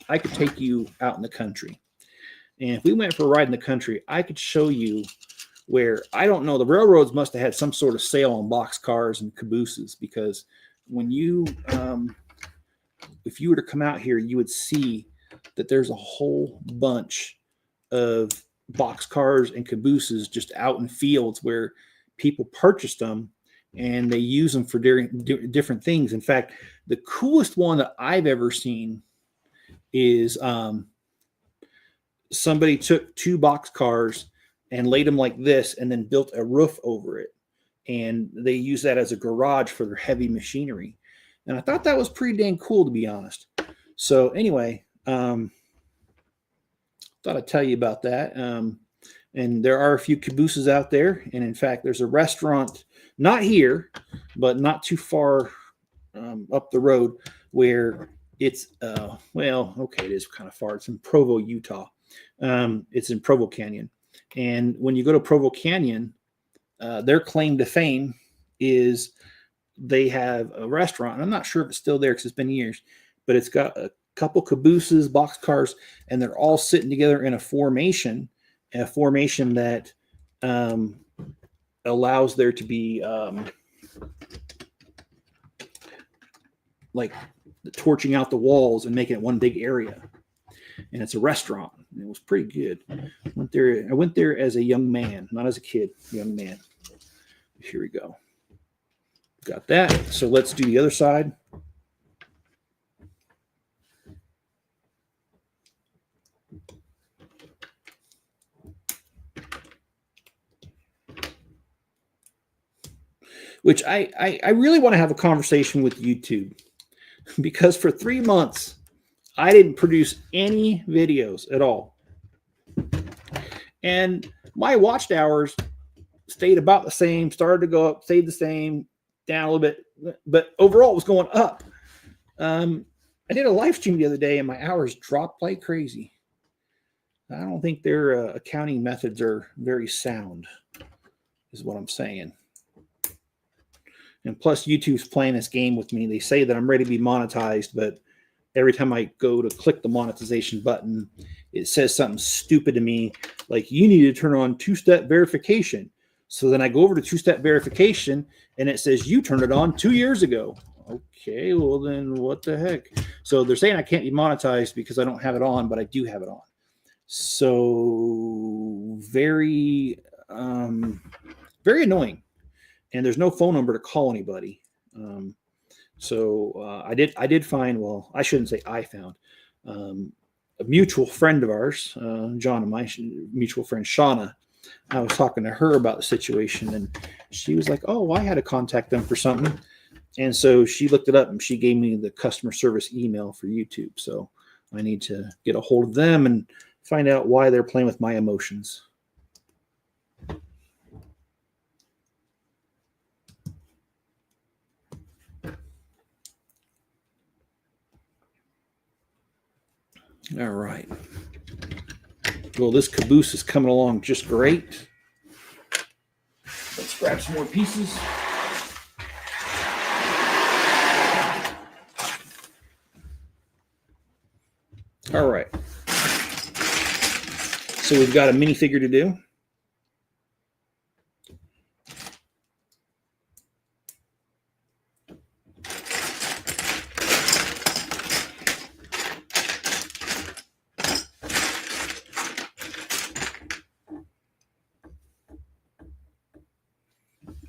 I could take you out in the country. And if we went for a ride in the country, I could show you where, I don't know, the railroads must have had some sort of sale on box cars and cabooses, because when you, if you were to come out here, you would see that there's a whole bunch of box cars and cabooses just out in fields where people purchased them and they use them for different things. In fact, the coolest one that I've ever seen is somebody took 2 box cars and laid them like this and then built a roof over it. And they use that as a garage for their heavy machinery. And I thought that was pretty dang cool, to be honest. So anyway, thought I'd tell you about that. And there are a few cabooses out there. And in fact, there's a restaurant, not here, but not too far up the road, where it's, well, okay, it is kind of far. It's in Provo, Utah. It's in Provo Canyon. And when you go to Provo Canyon, their claim to fame is they have a restaurant. I'm not sure if it's still there because it's been years, but it's got a couple cabooses, box cars, and they're all sitting together in a formation that allows there to be like torching out the walls and making it one big area. And it's a restaurant. And it was pretty good. I went there as a young man, not as a kid, young man. Here we go. Got that. So let's do the other side. Which I really want to have a conversation with YouTube, because for 3 months, I didn't produce any videos at all. And my watched hours stayed about the same, started to go up, stayed the same, down a little bit, but overall it was going up. I did a live stream the other day and my hours dropped like crazy. I don't think their accounting methods are very sound, is what I'm saying. And plus, YouTube's playing this game with me. They say that I'm ready to be monetized, but every time I go to click the monetization button, it says something stupid to me, like, you need to turn on 2-step verification. So then I go over to 2-step verification, and it says you turned it on 2 years ago. Okay, well then what the heck? So they're saying I can't be monetized because I don't have it on, but I do have it on. So very, very annoying. And there's no phone number to call anybody. So I did find, well, I shouldn't say I found, a mutual friend of ours, John and my mutual friend, Shauna. I was talking to her about the situation, and she was like, oh, I had to contact them for something. And so she looked it up, and she gave me the customer service email for YouTube. So I need to get a hold of them and find out why they're playing with my emotions. All right. Well, this caboose is coming along just great. Let's grab some more pieces. All right. So we've got a minifigure to do.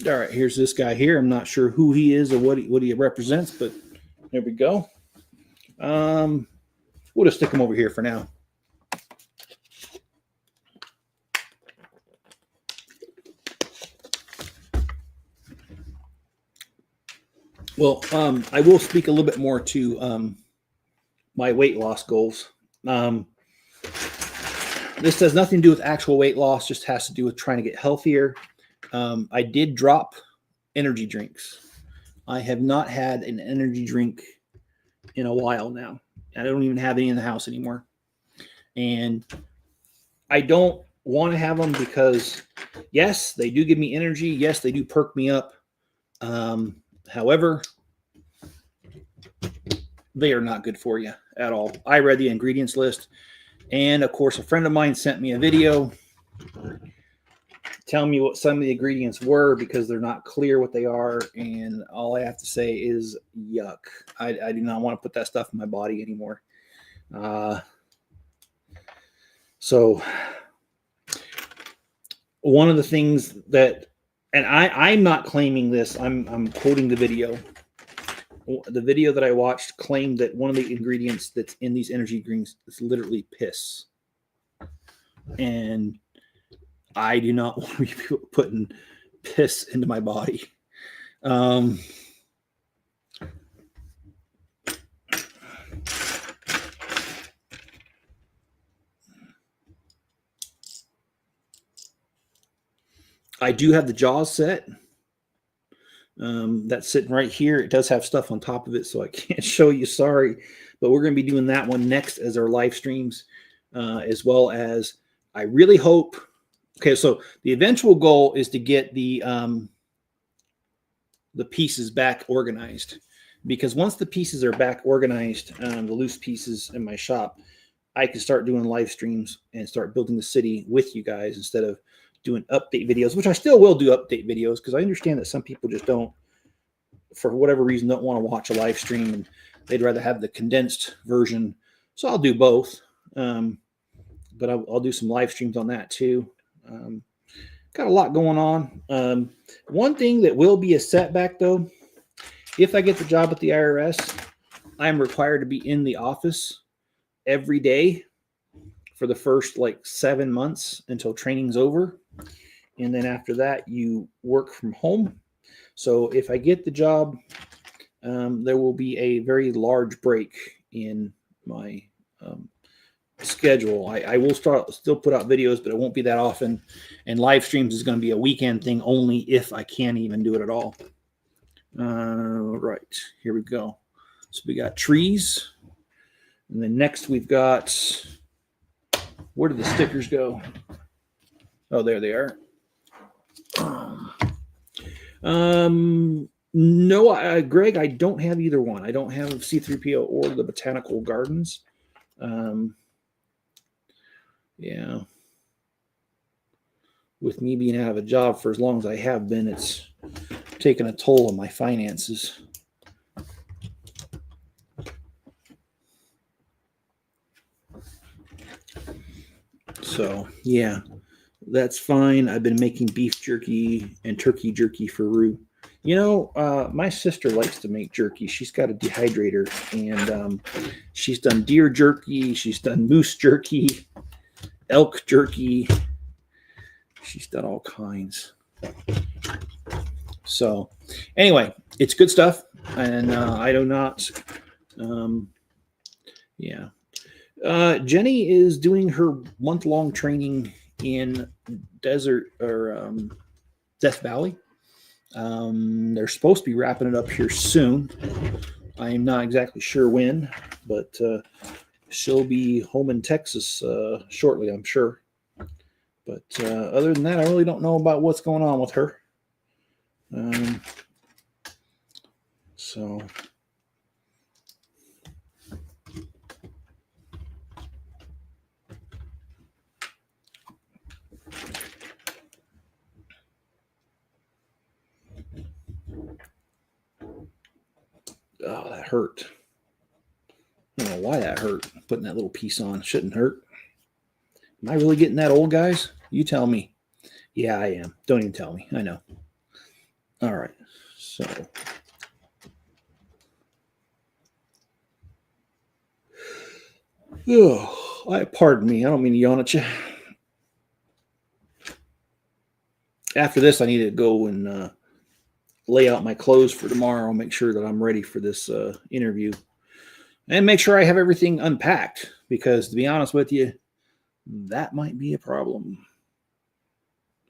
All right, here's this guy here. I'm not sure who he is or what he represents, but there we go. We'll just stick him over here for now. Well, I will speak a little bit more to my weight loss goals. This has nothing to do with actual weight loss, just has to do with trying to get healthier. I did drop energy drinks. I have not had an energy drink in a while now. I don't even have any in the house anymore. And I don't want to have them because, yes, they do give me energy. Yes, they do perk me up. However, they are not good for you at all. I read the ingredients list. And, of course, a friend of mine sent me a video telling me what some of the ingredients were because they're not clear what they are. And all I have to say is yuck. I do not want to put that stuff in my body anymore. So one of the things that, and I'm not claiming this, I'm quoting the video. The video that I watched claimed that one of the ingredients that's in these energy drinks is literally piss. And I do not want to be putting piss into my body. I do have the Jaws set. That's sitting right here. It does have stuff on top of it, so I can't show you, sorry. But we're going to be doing that one next as our live streams, as well as I really hope. Okay, so the eventual goal is to get the pieces back organized, because once the pieces are back organized, the loose pieces in my shop, I can start doing live streams and start building the city with you guys instead of doing update videos, which I still will do update videos because I understand that some people just don't, for whatever reason, don't want to watch a live stream and they'd rather have the condensed version. So I'll do both, but I'll do some live streams on that too. Got a lot going on. One thing that will be a setback though, if I get the job at the IRS, I'm required to be in the office every day for the first like 7 months until training's over. And then after that, you work from home. So if I get the job, there will be a very large break in my schedule. I will still put out videos, but it won't be that often. And live streams is going to be a weekend thing only if I can even do it at all. Right, here we go. So we got trees. And then next we've got, where did the stickers go? Oh, there they are. No, Greg, I don't have either one. I don't have C3PO or the Botanical Gardens. Yeah. With me being out of a job for as long as I have been, it's taken a toll on my finances. So, yeah, that's fine. I've been making beef jerky and turkey jerky for Rue. You know, my sister likes to make jerky. She's got a dehydrator, and she's done deer jerky. She's done moose jerky, elk jerky. She's done all kinds. So, anyway, it's good stuff, and I do not. Yeah. Jenny is doing her month-long training in Death Valley. They're supposed to be wrapping it up here soon. I am not exactly sure when, but she'll be home in Texas shortly, I'm sure. But other than that, I really don't know about what's going on with her. So... Oh, that hurt. I don't know why that hurt. Putting that little piece on shouldn't hurt. Am I really getting that old, guys? You tell me. Yeah, I am. Don't even tell me. I know. All right. So pardon me. I don't mean to yawn at you. After this, I need to go and lay out my clothes for tomorrow. Make sure that I'm ready for this interview, and make sure I have everything unpacked. Because to be honest with you, that might be a problem.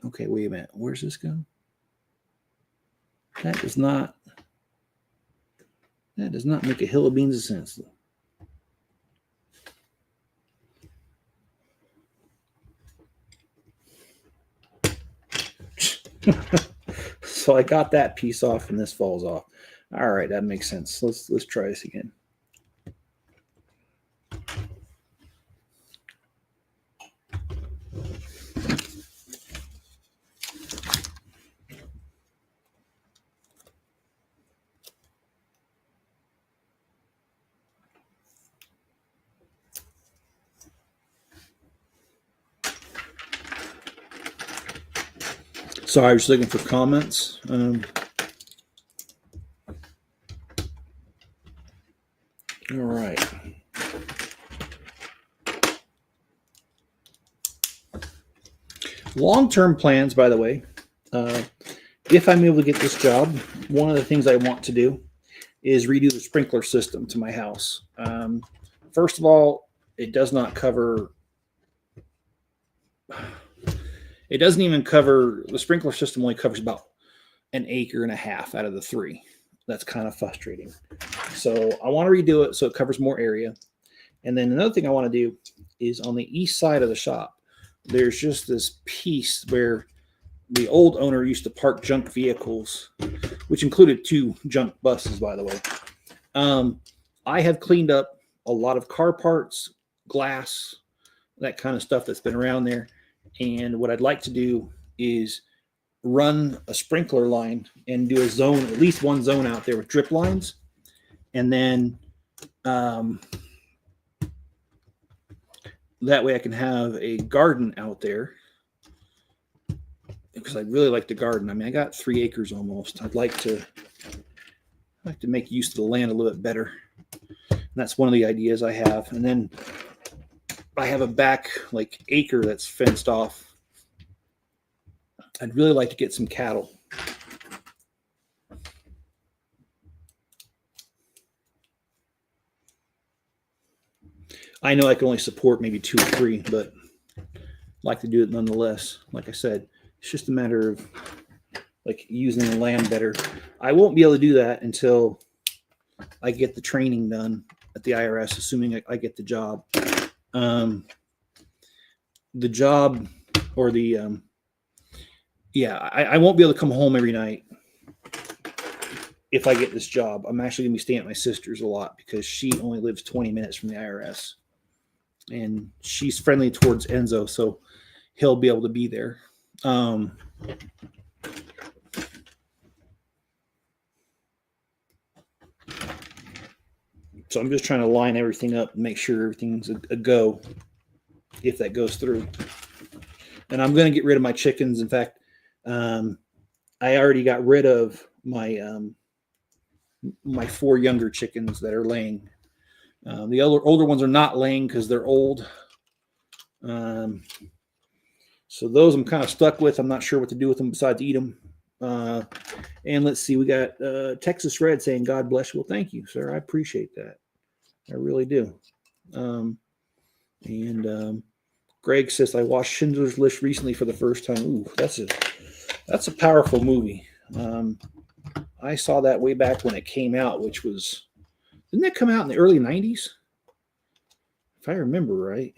Okay, wait a minute. Where's this go? That does not make a hill of beans of sense. So I got that piece off and this falls off. All right, that makes sense. Let's try this again. Sorry, I was looking for comments. All right. Long-term plans, by the way. If I'm able to get this job, one of the things I want to do is redo the sprinkler system to my house. First of all, it does not cover. It doesn't even cover, the sprinkler system only covers about 1.5 acres out of the 3. That's kind of frustrating. So I want to redo it so it covers more area. And then another thing I want to do is on the east side of the shop, there's just this piece where the old owner used to park junk vehicles, which included 2 junk buses, by the way. I have cleaned up a lot of car parts, glass, that kind of stuff that's been around there. And what I'd like to do is run a sprinkler line and do a zone, at least one zone out there with drip lines. And then that way I can have a garden out there, because I really like the garden. I mean, I got 3 acres almost. I'd like to make use of the land a little bit better. And that's one of the ideas I have. And then I have a back acre that's fenced off. I'd really like to get some cattle. I know I can only support maybe 2 or 3, but I'd like to do it nonetheless. Like I said, it's just a matter of using the land better. I won't be able to do that until I get the training done at the IRS, assuming I get the job. I won't be able to come home every night if I get this job. I'm actually going to be staying at my sister's a lot because she only lives 20 minutes from the IRS. And she's friendly towards Enzo, so he'll be able to be there. So I'm just trying to line everything up and make sure everything's a go if that goes through. And I'm going to get rid of my chickens. In fact, I already got rid of my my 4 younger chickens that are laying. The older ones are not laying because they're old. So those I'm kind of stuck with. I'm not sure what to do with them besides eat them. And let's see, we got Texas Red saying, "God bless you." Well, thank you, sir. I appreciate that. I really do. Greg says, "I watched Schindler's List recently for the first time." Ooh, that's a powerful movie. I saw that way back when it came out, which was, didn't that come out in the early 90s? If I remember right.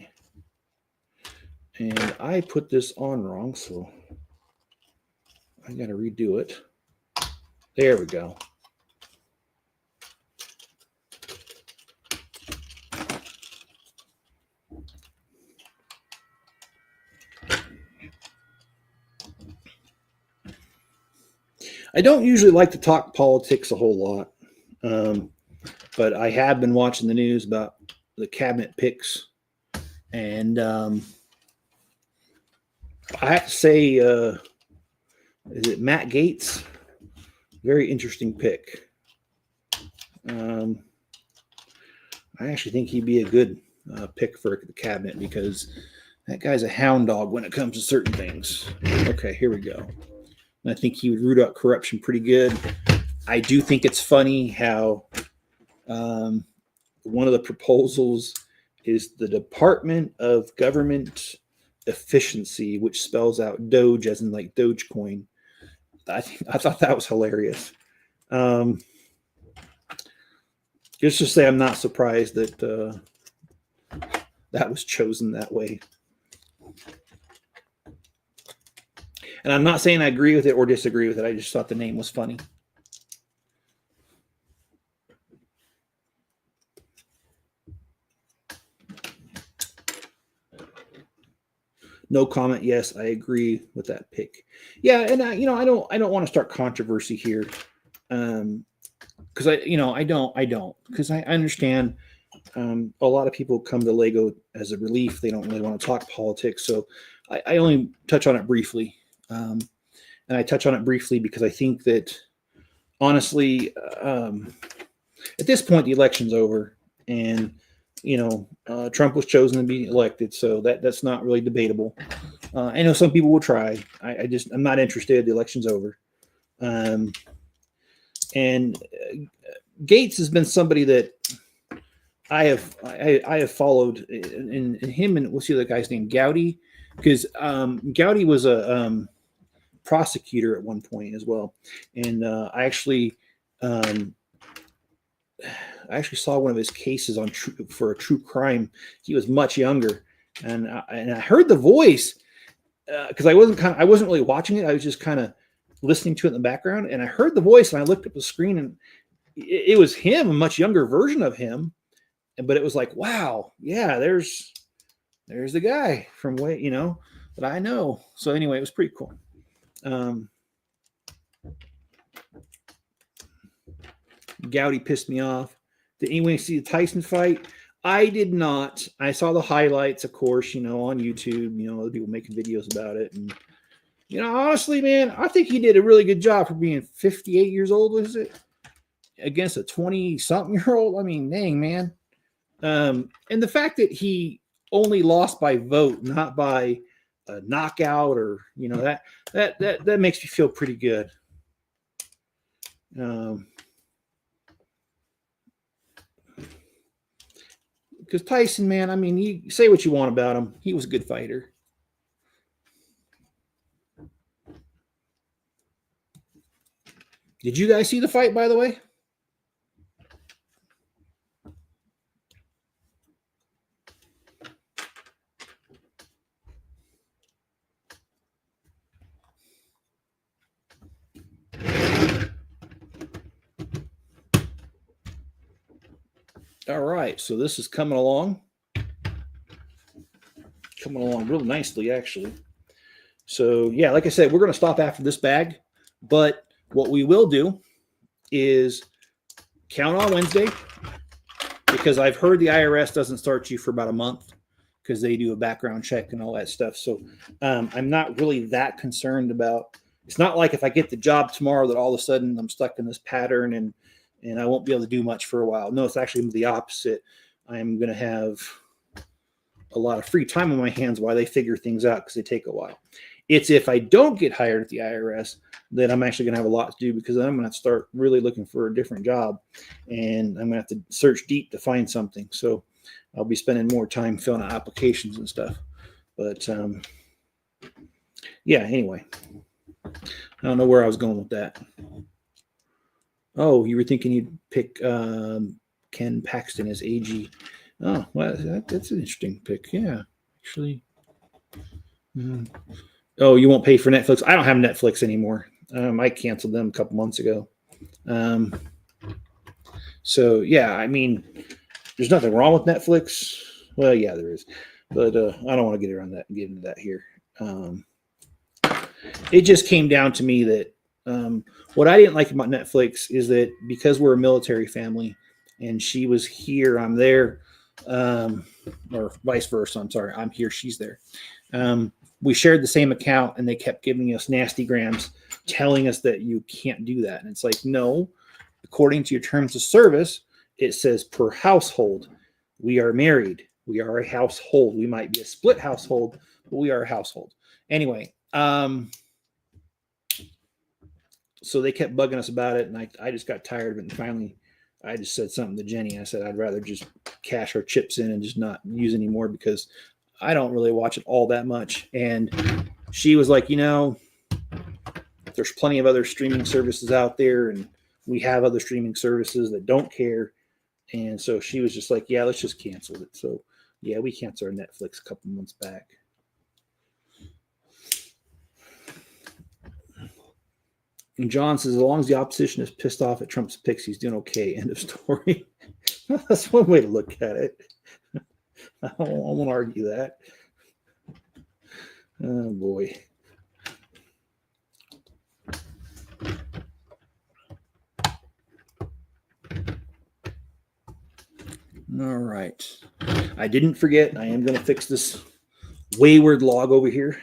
And I put this on wrong, so I got to redo it. There we go. I don't usually like to talk politics a whole lot, but I have been watching the news about the cabinet picks, and I have to say, is it Matt Gaetz? Very interesting pick. I actually think he'd be a good pick for the cabinet because that guy's a hound dog when it comes to certain things. Okay, here we go. And I think he would root out corruption pretty good. I do think it's funny how one of the proposals is the Department of Government Efficiency, which spells out Doge as in like Dogecoin. I thought that was hilarious. Just to say, I'm not surprised that that was chosen that way. And I'm not saying I agree with it or disagree with it. I just thought the name was funny. No comment. Yes, I agree with that pick. Yeah, and I don't want to start controversy here, because I don't because I understand a lot of people come to Lego as a relief. They don't really want to talk politics, so I only touch on it briefly, and I touch on it briefly because I think that honestly, at this point, the election's over, and Trump was chosen to be elected, so that's not really debatable. I know some people will try. I'm not interested. The election's over. And Gates has been somebody that I have followed in him, and what's the other guy's name? Gowdy, because Gowdy was a prosecutor at one point as well, and I actually saw one of his cases for a true crime. He was much younger, and I heard the voice because I wasn't really watching it. I was just kind of listening to it in the background, and I heard the voice, and I looked up the screen, and it was him, a much younger version of him. But it was like, wow, yeah, there's the guy from that I know. So anyway, it was pretty cool. Gowdy pissed me off. Did anyone see the Tyson fight? I did not. I saw the highlights, of course, on YouTube, other people making videos about it. And, honestly, man, I think he did a really good job for being 58 years old, was it? Against a 20-something-year-old. I mean, dang, man. And the fact that he only lost by vote, not by a knockout or, that makes me feel pretty good. Because Tyson, man, I mean, you say what you want about him. He was a good fighter. Did you guys see the fight, by the way? All right, so this is coming along real nicely, actually. So, yeah, like I said, we're going to stop after this bag, but what we will do is count on Wednesday, because I've heard the IRS doesn't start you for about a month because they do a background check and all that stuff. So I'm not really that concerned about. It's not like if I get the job tomorrow that all of a sudden I'm stuck in this pattern and I won't be able to do much for a while. No, it's actually the opposite. I'm going to have a lot of free time on my hands while they figure things out because they take a while. It's if I don't get hired at the IRS, then I'm actually going to have a lot to do because then I'm going to start really looking for a different job, and I'm going to have to search deep to find something. So I'll be spending more time filling out applications and stuff. But yeah, anyway, I don't know where I was going with that. Oh, you were thinking you'd pick Ken Paxton as AG. Oh, well, that's an interesting pick. Yeah, actually. Oh, you won't pay for Netflix? I don't have Netflix anymore. I canceled them a couple months ago. So, yeah, I mean, there's nothing wrong with Netflix. Well, yeah, there is. But I don't want to get into that here. It just came down to me that what I didn't like about Netflix is that because we're a military family and she was here, I'm there, or vice versa. I'm sorry, I'm here, she's there. We shared the same account and they kept giving us nasty grams. telling us that you can't do that. And it's like, no, according to your terms of service, it says per household. We are married. We are a household. We might be a split household, but we are a household. Anyway, so they kept bugging us about it, and I just got tired of it. And finally, I just said something to Jenny. I said, I'd rather just cash our chips in and just not use anymore because I don't really watch it all that much. And she was like, there's plenty of other streaming services out there, and we have other streaming services that don't care. And so she was just like, yeah, let's just cancel it. So yeah, we canceled our Netflix a couple months back. And John says, as long as the opposition is pissed off at Trump's picks, he's doing okay. End of story. That's one way to look at it. I won't argue that. Oh, boy. All right. I didn't forget. I am going to fix this wayward log over here.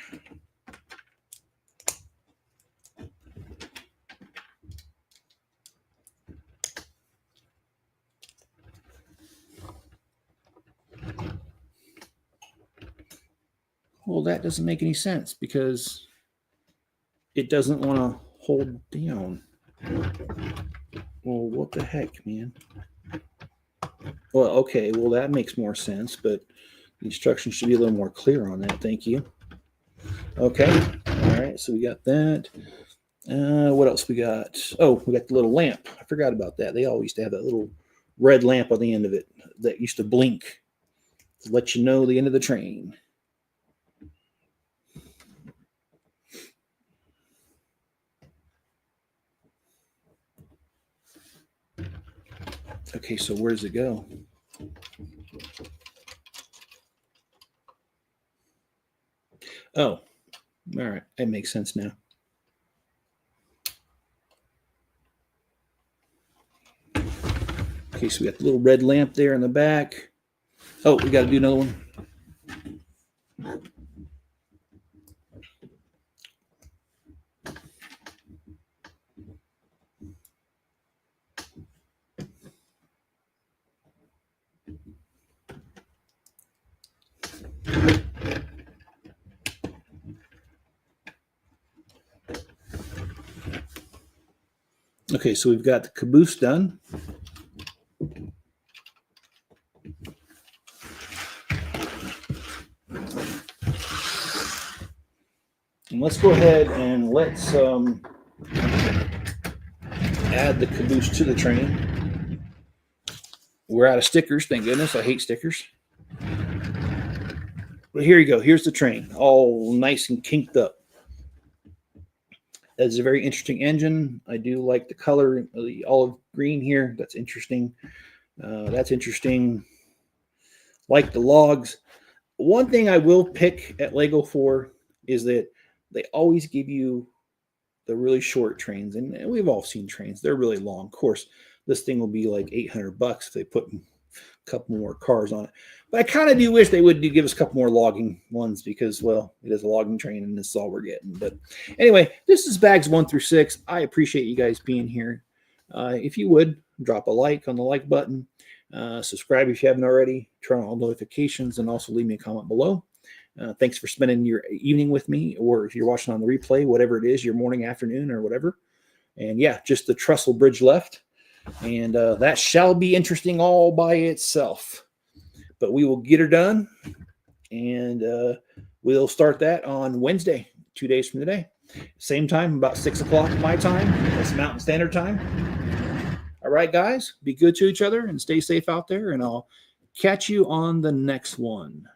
Well, that doesn't make any sense because it doesn't want to hold down. Well, what the heck, man? Well, okay, well, that makes more sense, but the instructions should be a little more clear on that. Thank you. Okay, all right, so we got that. What else we got? Oh, we got the little lamp. I forgot about that. They always used to have that little red lamp on the end of it that used to blink to let you know the end of the train. Okay, so where does it go? Oh, all right. That makes sense now. Okay, so we got the little red lamp there in the back. Oh, we got to do another one. Okay, so we've got the caboose done. And let's go ahead and let's add the caboose to the train. We're out of stickers, thank goodness. I hate stickers. But here you go. Here's the train, all nice and kinked up. That's a very interesting engine. I do like the color, the olive green here. That's interesting. That's interesting. Like the logs. One thing I will pick at Lego for is that they always give you the really short trains. And we've all seen trains. They're really long. Of course, this thing will be like $800 if they put a couple more cars on it. But I kind of do wish they would give us a couple more logging ones because, well, it is a logging train and this is all we're getting. But anyway, this is bags 1 through 6. I appreciate you guys being here. If you would, drop a like on the like button. Subscribe if you haven't already. Turn on all notifications and also leave me a comment below. Thanks for spending your evening with me, or if you're watching on the replay, whatever it is, your morning, afternoon, or whatever. And yeah, just the trestle bridge left. And that shall be interesting all by itself. But we will get her done, and we'll start that on Wednesday, 2 days from today. Same time, about 6 o'clock my time. That's Mountain Standard Time. All right, guys, be good to each other and stay safe out there, and I'll catch you on the next one.